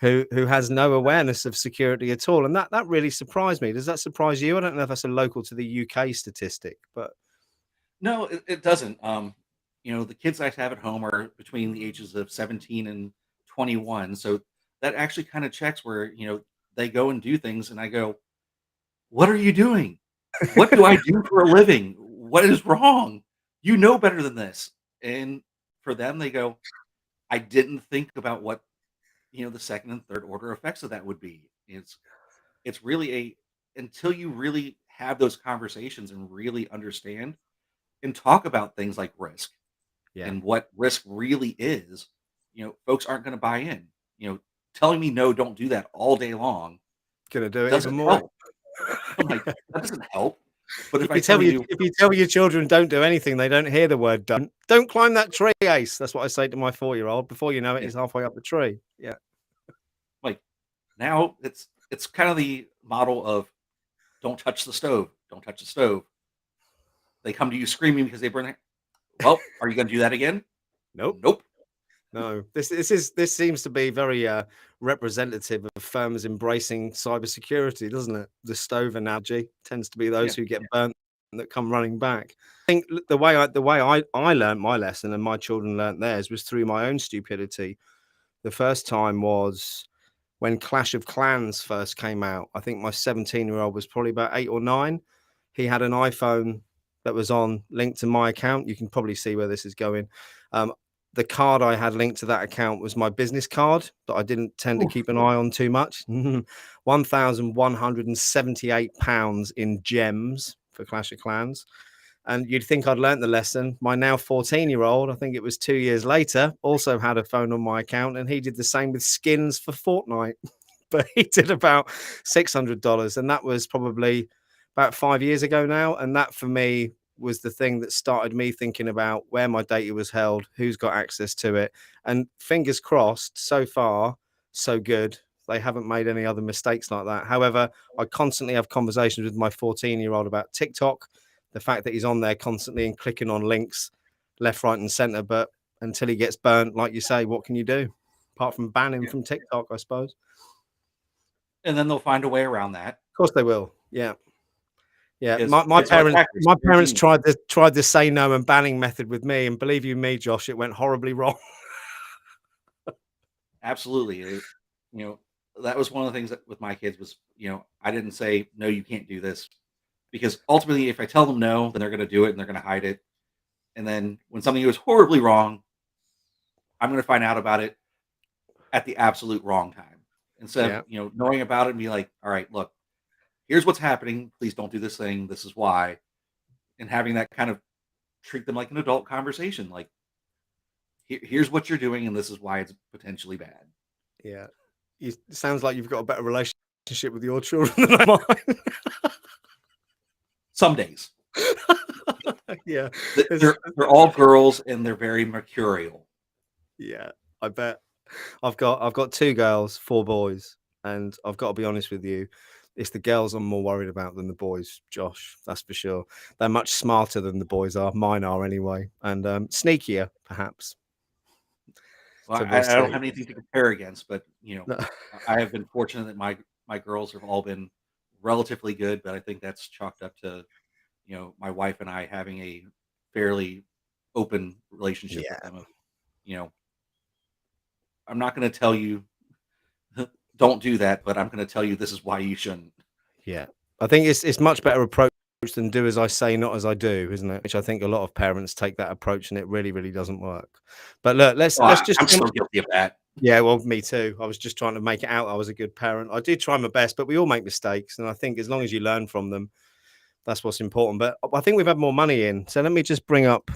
who has no awareness of security at all. And that really surprised me. Does that surprise you? I don't know if that's a local to the UK statistic, but no, it doesn't. The kids I have at home are between the ages of 17 and 21. So that actually kind of checks where, they go and do things. And I go, what are you doing? What do I do for a living? What is wrong? You know better than this. And for them, they go, I didn't think about what, the second and third order effects of that would be. It's really until you really have those conversations and really understand and talk about things like risk yeah, and what risk really is, folks aren't going to buy in. Telling me no, don't do that all day long gonna do it even doesn't more. help. I'm like, that doesn't help. But if If I you tell tell you you, if you tell your children don't do anything, they don't hear the word don't. Don't climb that tree, Ace. That's what I say to my 4-year-old. Before you know it, yeah, he's halfway up the tree. Yeah. like now it's kind of the model of don't touch the stove, don't touch the stove. They come to you screaming because they burn it. Well, are you going to do that again? Nope. Nope. No. This seems to be very representative of firms embracing cybersecurity, doesn't it? The stove analogy tends to be Yeah. those who get burnt that come running back. I think the way I learned my lesson and my children learnt theirs was through my own stupidity. The first time was when Clash of Clans first came out. I think my 17-year-old was probably about 8 or 9. He had an iPhone that was on linked to my account. You can probably see where this is going. The card I had linked to that account was my business card that I didn't tend to Oof. keep an eye on too much. £1,178 in gems for Clash of Clans. And you'd think I'd learnt the lesson. My now 14-year-old, I think it was 2 years later, also had a phone on my account, and he did the same with skins for Fortnite. But he did about $600, and that was probably about 5 years ago now. And that for me was the thing that started me thinking about where my data was held, who's got access to it. And fingers crossed, so far, so good. They haven't made any other mistakes like that. However, I constantly have conversations with my 14-year-old about TikTok, the fact that he's on there constantly and clicking on links left, right, and center. But until he gets burnt, like you say, what can you do apart from ban him Yeah. from TikTok, I suppose? And then they'll find a way around that Of course they will. Yeah. Yeah. because My kids are parents hackers. my They're parents genius. tried the say no and banning method with me, and believe you me, Josh, it went horribly wrong. Absolutely. That was one of the things that with my kids was, I didn't say, no, you can't do this. Because ultimately, if I tell them no, then they're going to do it and they're going to hide it. And then when something goes horribly wrong, I'm going to find out about it at the absolute wrong time. Instead of, Yeah. knowing about it and be like, all right, look, here's what's happening. Please don't do this thing. This is why. And having that kind of treat them like an adult conversation. Like, here's what you're doing and this is why it's potentially bad. Yeah. It sounds like you've got a better relationship with your children than mine. Some days. Yeah. They're all girls and they're very mercurial. Yeah, I bet. I've got 2 girls, 4 boys, and I've got to be honest with you, it's the girls I'm more worried about than the boys, Josh. That's for sure. They're much smarter than the boys are. Mine are anyway, and sneakier perhaps. Well, So we'll I don't see. have anything to compare against, but No. I have been fortunate that my girls have all been relatively good, but I think that's chalked up to my wife and I having a fairly open relationship with Yeah, them. Of, you know, I'm not going to tell you don't do that, but I'm going to tell you this is why you shouldn't. yeah. I think it's much better approach than do as I say, not as I do, isn't it? Which I think a lot of parents take that approach, and it really, really doesn't work. But look, let's Well, let's just I'm still guilty of that. yeah, well, me too. I was just trying to make it out I was a good parent. I did try my best, but we all make mistakes, and I think as long as you learn from them, That's what's important. But I think we've had more money in. So let me just bring up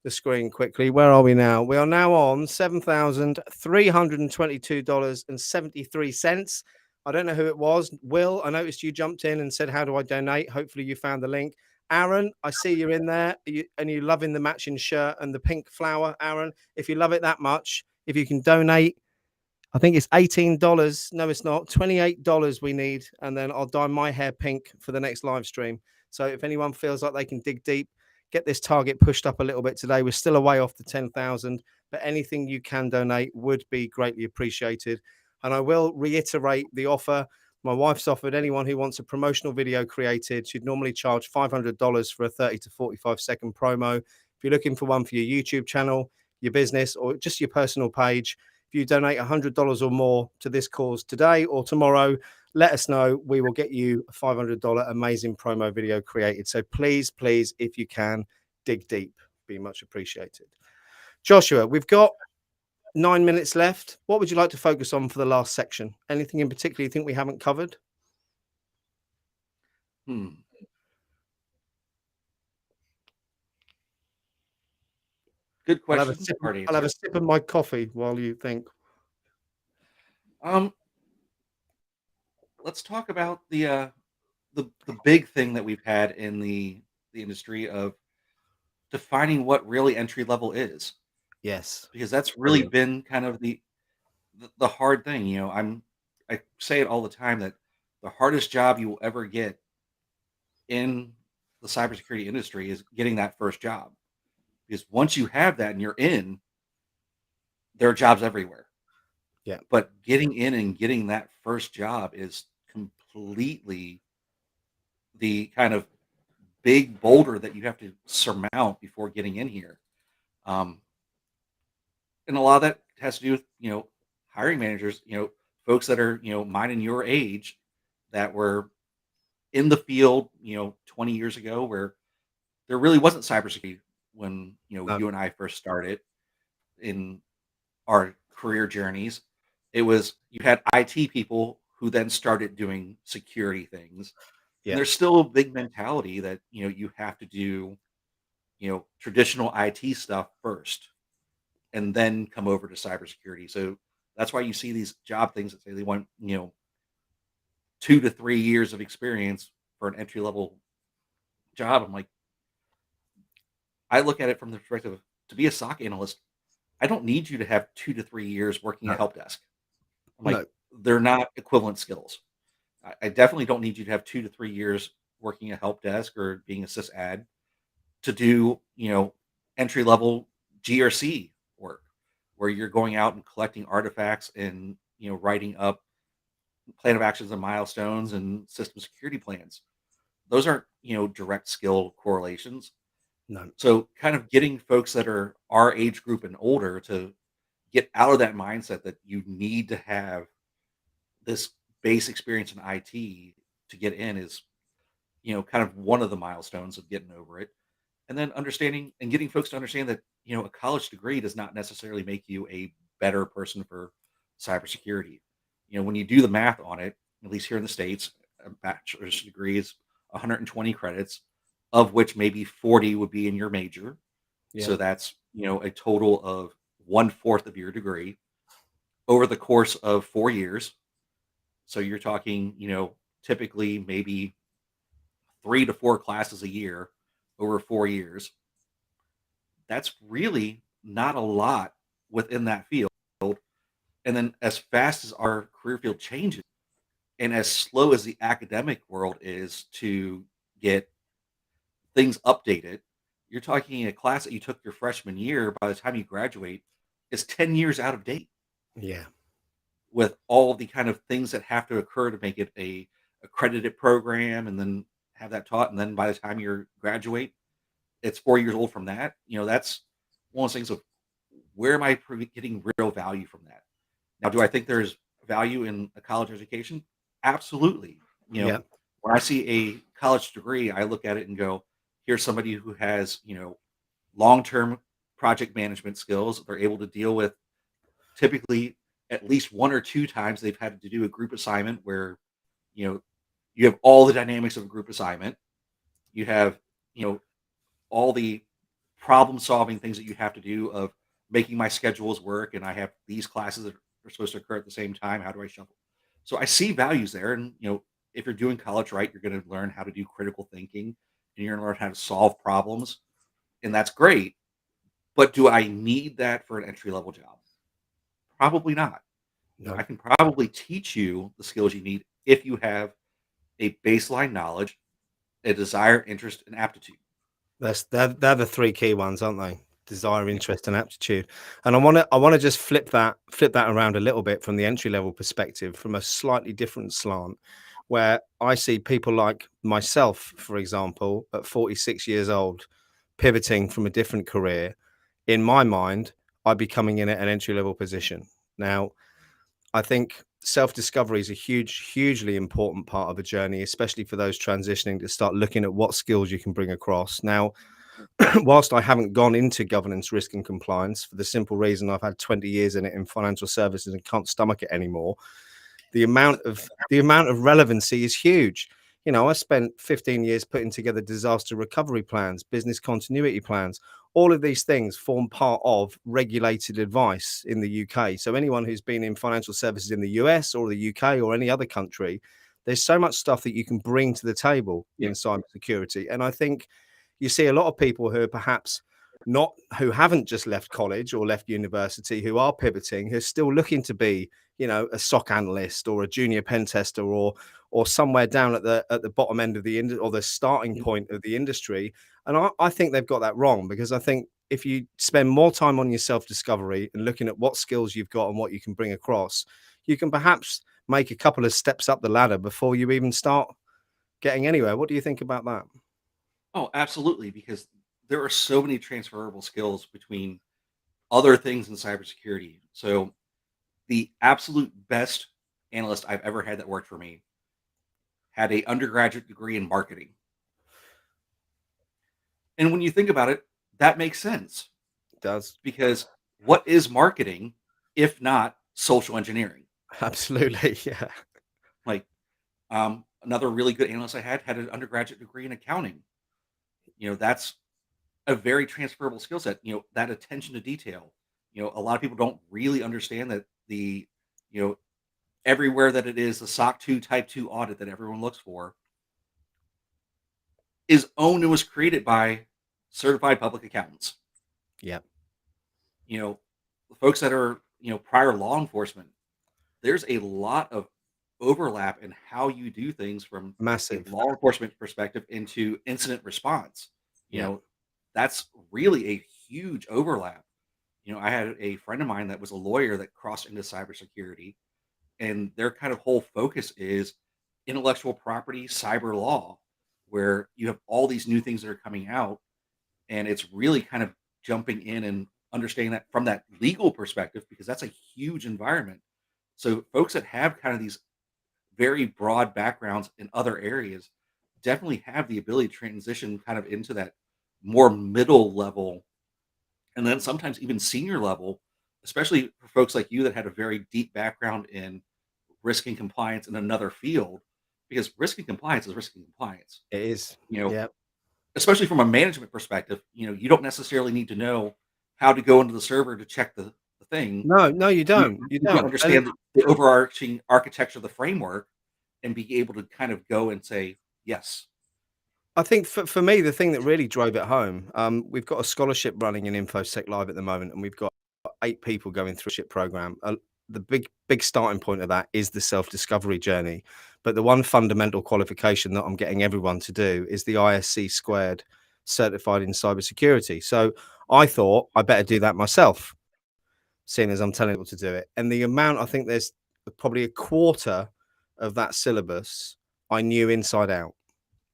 the screen quickly. Where are we now? We are now on $7,322.73. I don't know who it was. Will, I noticed you jumped in and said, "How do I donate?" Hopefully you found the link. Aaron, I see you're in there and you're loving the matching shirt and the pink flower. Aaron, if you love it that much, if you can donate, I think it's $18. No, it's not. $28 we need. And then I'll dye my hair pink for the next live stream. So if anyone feels like they can dig deep, get this target pushed up a little bit today. We're still away off the 10,000, but anything you can donate would be greatly appreciated. And I will reiterate the offer. My wife's offered anyone who wants a promotional video created. She'd normally charge $500 for a 30 to 45-second promo. If you're looking for one for your YouTube channel, your business, or just your personal page, if you donate $100 or more to this cause today or tomorrow, let us know. We will get you a $500 amazing promo video created. So please, please, if you can, dig deep. Be much appreciated. Joshua, we've got 9 minutes left. What would you like to focus on for the last section? Anything in particular you think we haven't covered? Good I'll have a question. sip. Hard I'll have a answer. sip of my coffee while you think. Let's talk about the big thing that we've had in the industry of defining what really entry level is, Yes. because that's really Brilliant. been kind of the hard thing. I say it all the time that the hardest job you will ever get in the cybersecurity industry is getting that first job, because once you have that and you're in, there are jobs everywhere. Yeah. But getting in and getting that first job is completely the kind of big boulder that you have to surmount before getting in here. Um, and a lot of that has to do with, hiring managers, folks that are, mine and your age that were in the field, 20 years ago, where there really wasn't cybersecurity when, No. you and I first started in our career journeys. It was, you had IT people who then started doing security things. And Yeah. there's still a big mentality that, you have to do, traditional IT stuff first and then come over to cybersecurity. So that's why you see these job things that say they want, 2 to 3 years of experience for an entry level job. I'm like, I look at it from the perspective of, to be a SOC analyst, I don't need you to have 2 to 3 years working a No. help desk. I'm like, No. they're not equivalent skills. I definitely don't need you to have 2 to 3 years working a help desk or being a sysad to do, entry level GRC work, where you're going out and collecting artifacts and, writing up plan of actions and milestones and system security plans. Those aren't, direct skill correlations. No. So kind of getting folks that are our age group and older to get out of that mindset that you need to have this base experience in IT to get in is, kind of one of the milestones of getting over it. And then understanding and getting folks to understand that, a college degree does not necessarily make you a better person for cybersecurity. When you do the math on it, at least here in the States, a bachelor's degree is 120 credits, of which maybe 40 would be in your major. Yeah. So that's, a total of 1/4 of your degree over the course of 4 years. So you're talking, typically maybe 3 to 4 classes a year over 4 years. That's really not a lot within that field. And then as fast as our career field changes and as slow as the academic world is to get things updated, you're talking a class that you took your freshman year, by the time you graduate, is 10 years out of date Yeah. with all the kind of things that have to occur to make it a accredited program and then have that taught. And then by the time you graduate, it's 4 years old from that. That's one of those things of, where am I getting real value from that? Now, do I think there's value in a college education? Absolutely. Yeah. When I see a college degree, I look at it and go, here's somebody who has, long-term project management skills. They're able to deal with, typically, at least 1 or 2 times they've had to do a group assignment where, you know, you have all the dynamics of a group assignment. You have, you know, all the problem solving things that you have to do of making my schedules work, and I have these classes that are supposed to occur at the same time. How do I shuffle? So I see values there, and if you're doing college right, you're going to learn how to do critical thinking, and you're going to learn how to solve problems, and that's great. But do I need that for an entry level job? Probably not. I No. can probably teach you the skills you need if you have a baseline knowledge, a desire, interest, and aptitude. They're the three key ones, aren't they? Desire, Yeah. interest, and aptitude. And I want to just flip that around a little bit from the entry level perspective, from a slightly different slant, where I see people like myself, for example, at 46 years old, pivoting from a different career. In my mind, I'd be coming in at an entry level position. Now, I think self discovery is a hugely important part of a journey, especially for those transitioning to start looking at what skills you can bring across. Now, whilst I haven't gone into governance, risk, and compliance for the simple reason I've had 20 years in it in financial services and can't stomach it anymore, the amount of relevancy is huge. I spent 15 years putting together disaster recovery plans, business continuity plans. All of these things form part of regulated advice in the UK. So anyone who's been in financial services in the US or the UK or any other country, there's so much stuff that you can bring to the table Yeah. in cybersecurity. And I think you see a lot of people who are perhaps not, who haven't just left college or left university, who are pivoting, who are still looking to be, a SOC analyst or a junior pen tester, or somewhere down at the bottom end of the industry, or the starting Mhm. point of the industry. And I think they've got that wrong, because I think if you spend more time on your self discovery and looking at what skills you've got and what you can bring across, you can perhaps make a couple of steps up the ladder before you even start getting anywhere. What do you think about that? Oh, absolutely. Because there are so many transferable skills between other things in cybersecurity. So the absolute best analyst I've ever had that worked for me had a undergraduate degree in marketing. And when you think about it, that makes sense It does. because what is marketing if not social engineering? Absolutely. Yeah. Like another really good analyst I had an undergraduate degree in accounting. That's a very transferable skill set. That attention to detail. A lot of people don't really understand that you know, everywhere that it is the SOC 2 Type 2 audit that everyone looks for is owned and was created by certified public accountants. Yeah. You know, the folks that are, prior law enforcement, there's a lot of overlap in how you do things from a Massive. law enforcement perspective into incident response. You Yeah. know, that's really a huge overlap. I had a friend of mine that was a lawyer that crossed into cybersecurity, and their kind of whole focus is intellectual property, cyber law, where you have all these new things that are coming out, and it's really kind of jumping in and understanding that from that legal perspective because that's a huge environment. So folks that have kind of these very broad backgrounds in other areas definitely have the ability to transition kind of into that more middle level and then sometimes even senior level, especially for folks like you that had a very deep background in risk and compliance in another field, because risk and compliance is risk and compliance. It is. You know, Yeah. especially from a management perspective, you don't necessarily need to know how to go into the server to check the thing. No, no, you You don't. You you can don't. And understand the overarching architecture of the framework and be able to kind of go and say, yes. I think for me, the thing that really drove it home, we've got a scholarship running in InfoSec Live at the moment, and we've got 8 people going through a ship program. The big starting point of that is the self discovery journey, but the one fundamental qualification that I'm getting everyone to do is the ISC squared, certified in cybersecurity. So I thought I better do that myself, seeing as I'm telling people to do it. And the amount, I think there's probably a quarter of that syllabus I knew inside out,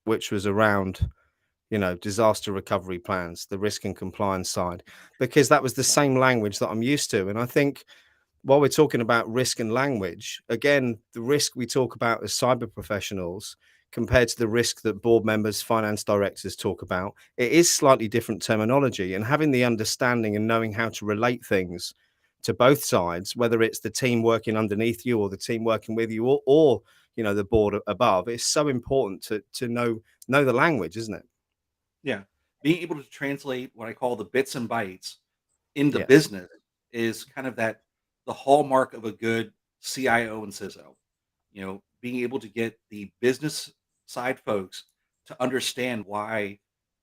which was around, disaster recovery plans, the risk and compliance side, because that was the same language that I'm used to. And I think while we're talking about risk and language, again, the risk we talk about as cyber professionals compared to the risk that board members, finance directors talk about, it is slightly different terminology. And having the understanding and knowing how to relate things to both sides, whether it's the team working underneath you or the team working with you, or the board above. It's so important to know the language, isn't it? Yeah. Being able to translate what I call the bits and bytes into Yes. business is kind of the hallmark of a good CIO and CISO. Being able to get the business side folks to understand why,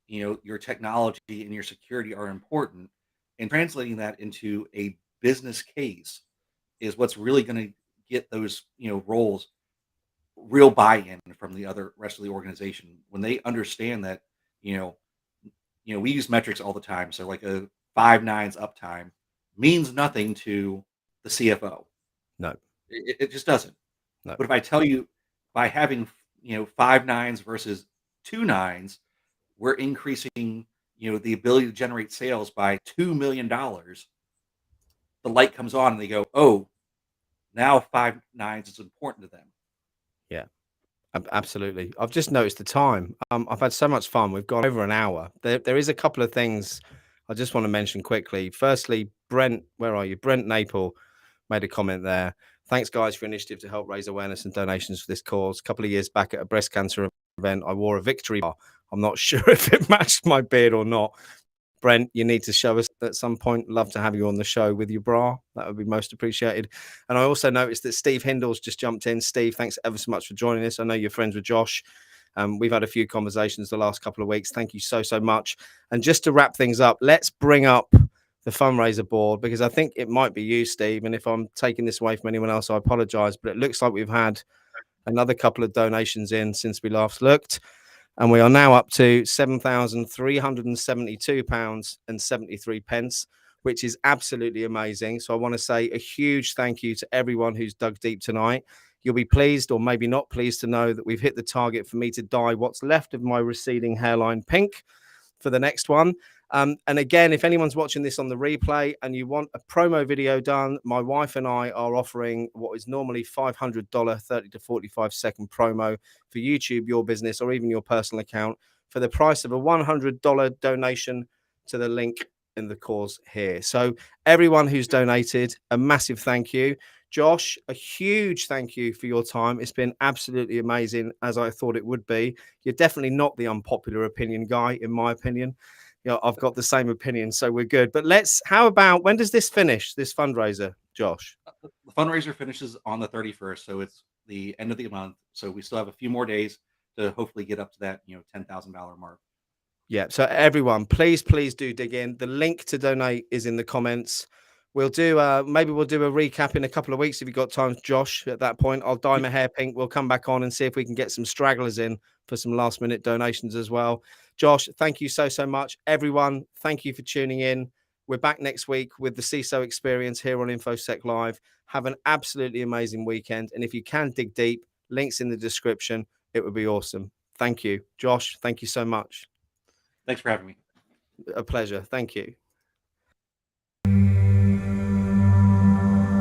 your technology and your security are important, and translating that into a business case is what's really going to get those, roles real buy-in from the other rest of the organization when they understand that, you know, we use metrics all the time. So like a 5 nines uptime means nothing to the CFO. No. It just doesn't. No. But if I tell you by having 5 nines versus 2 nines, we're increasing the ability to generate sales by $2 million. The light comes on and they go, oh, now 5 nines is important to them. Yeah. Absolutely. I've just noticed the time. I've had so much fun. We've gone over an hour. There is a couple of things I just want to mention quickly. Firstly, Brent, where are you? Brent Naple made a comment there. Thanks, guys, for your initiative to help raise awareness and donations for this cause. A couple of years back at a breast cancer event, I wore a victory bar. I'm not sure if it matched my beard or not. Brent, you need to show us at some point. Love to have you on the show with your bra. That would be most appreciated. And I also noticed that Steve Hindle's just jumped in. Steve, thanks ever so much for joining us. I know you're friends with Josh. We've had a few conversations the last couple of weeks. Thank you so much. And just to wrap things up, let's bring up the fundraiser board, because I think it might be you, Steve. And if I'm taking this away from anyone else, I apologize. But it looks like we've had another couple of donations in since we last looked. And we are now up to £7,372.73, which is absolutely amazing. So I want to say a huge thank you to everyone who's dug deep tonight. You'll be pleased, or maybe not pleased, to know that we've hit the target for me to dye what's left of my receding hairline pink for the next one. And again, if anyone's watching this on the replay and you want a promo video done, my wife and I are offering what is normally $500 30 to 45 second promo for YouTube, your business, or even your personal account for the price of a $100 donation to the link in the cause here. So everyone who's donated, a massive thank you. Josh, a huge thank you for your time. It's been absolutely amazing, as I thought it would be. You're definitely not the unpopular opinion guy, in my opinion. I've got the same opinion, so we're good. But how about, when does this finish, this fundraiser, Josh? The fundraiser finishes on the 31st, so it's the end of the month. So we still have a few more days to hopefully get up to that, $10,000 mark. Yeah. So everyone, please do dig in. The link to donate is in the comments. We'll do maybe we'll do a recap in a couple of weeks if you've got time, Josh. At that point, I'll dye my hair pink. We'll come back on and see if we can get some stragglers in for some last minute donations as well. Josh, thank you so much. Everyone, thank you for tuning in. We're back next week with the CISO experience here on InfoSec Live. Have an absolutely amazing weekend. And if you can dig deep, links in the description. It would be awesome. Thank you. Josh, thank you so much. Thanks for having me. A pleasure. Thank you.